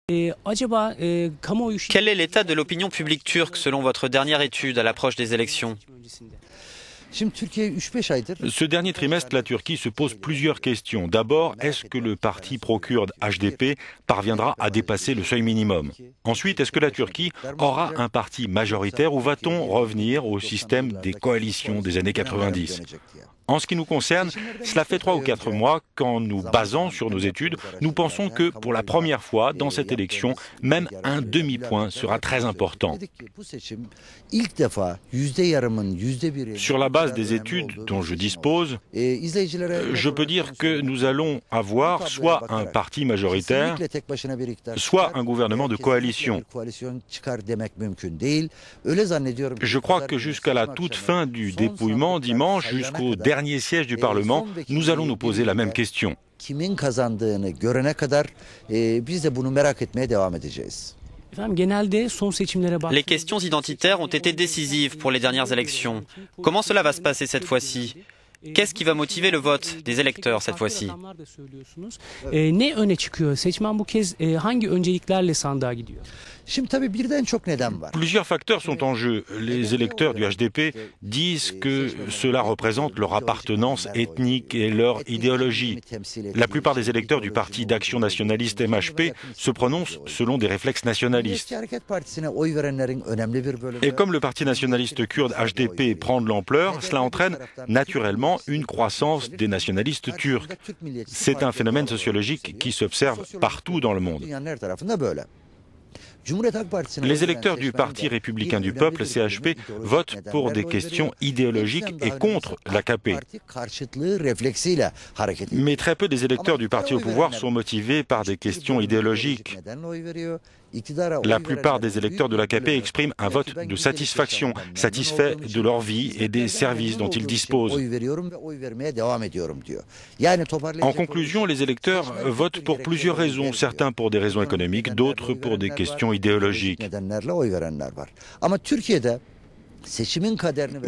Quel est l'état de l'opinion publique turque selon votre dernière étude à l'approche des élections? Ce dernier trimestre, la Turquie se pose plusieurs questions. D'abord, est-ce que le parti pro-kurde HDP parviendra à dépasser le seuil minimum? Ensuite, est-ce que la Turquie aura un parti majoritaire ou va-t-on revenir au système des coalitions des années 90? En ce qui nous concerne, cela fait 3 ou 4 mois qu'en nous basant sur nos études, nous pensons que pour la première fois dans cette élection, même un demi-point sera très important. Sur la base des études dont je dispose, je peux dire que nous allons avoir soit un parti majoritaire, soit un gouvernement de coalition. Je crois que jusqu'à la toute fin du dépouillement dimanche, jusqu'au dernier siège du Parlement, nous allons nous poser la même question. Les questions identitaires ont été décisives pour les dernières élections. Comment cela va se passer cette fois-ci? Qu'est-ce qui va motiver le vote des électeurs cette fois-ci? Plusieurs facteurs sont en jeu. Les électeurs du HDP disent que cela représente leur appartenance ethnique et leur idéologie. La plupart des électeurs du Parti d'action nationaliste MHP se prononcent selon des réflexes nationalistes. Et comme le Parti nationaliste kurde HDP prend de l'ampleur, cela entraîne naturellement une croissance des nationalistes turcs. C'est un phénomène sociologique qui s'observe partout dans le monde. Les électeurs du Parti républicain du peuple, CHP, votent pour des questions idéologiques et contre l'AKP. Mais très peu des électeurs du parti au pouvoir sont motivés par des questions idéologiques. La plupart des électeurs de l'AKP expriment un vote de satisfaction, satisfaits de leur vie et des services dont ils disposent. En conclusion, les électeurs votent pour plusieurs raisons, certains pour des raisons économiques, d'autres pour des questions idéologiques.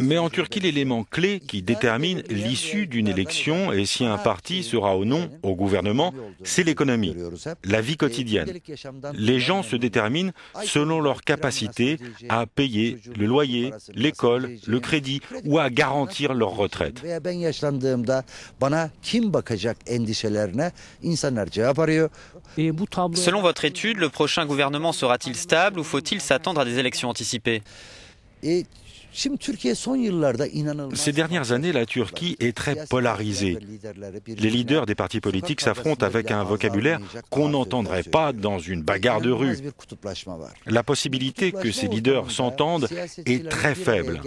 Mais en Turquie, l'élément clé qui détermine l'issue d'une élection et si un parti sera ou non au gouvernement, c'est l'économie, la vie quotidienne. Les gens se déterminent selon leur capacité à payer le loyer, l'école, le crédit ou à garantir leur retraite. Selon votre étude, le prochain gouvernement sera-t-il stable ou faut-il s'attendre à des élections anticipées? Ces dernières années, la Turquie est très polarisée. Les leaders des partis politiques s'affrontent avec un vocabulaire qu'on n'entendrait pas dans une bagarre de rue. La possibilité que ces leaders s'entendent est très faible.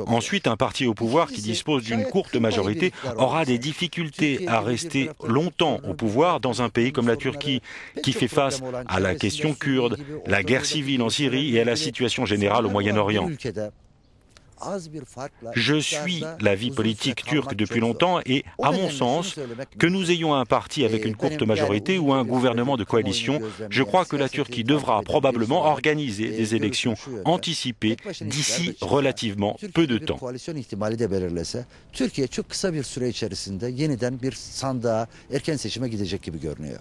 Ensuite, un parti au pouvoir qui dispose d'une courte majorité aura des difficultés à rester longtemps au pouvoir dans un pays comme la Turquie, qui fait face à la question kurde, la guerre civile en Syrie et à la situation générale au Moyen-Orient. Je suis la vie politique turque depuis longtemps et, à mon sens, que nous ayons un parti avec une courte majorité ou un gouvernement de coalition, je crois que la Turquie devra probablement organiser des élections anticipées d'ici relativement peu de temps. Türkiye çok kısa bir süre içerisinde yeniden bir sandığa erken seçime gidecek gibi görünüyor.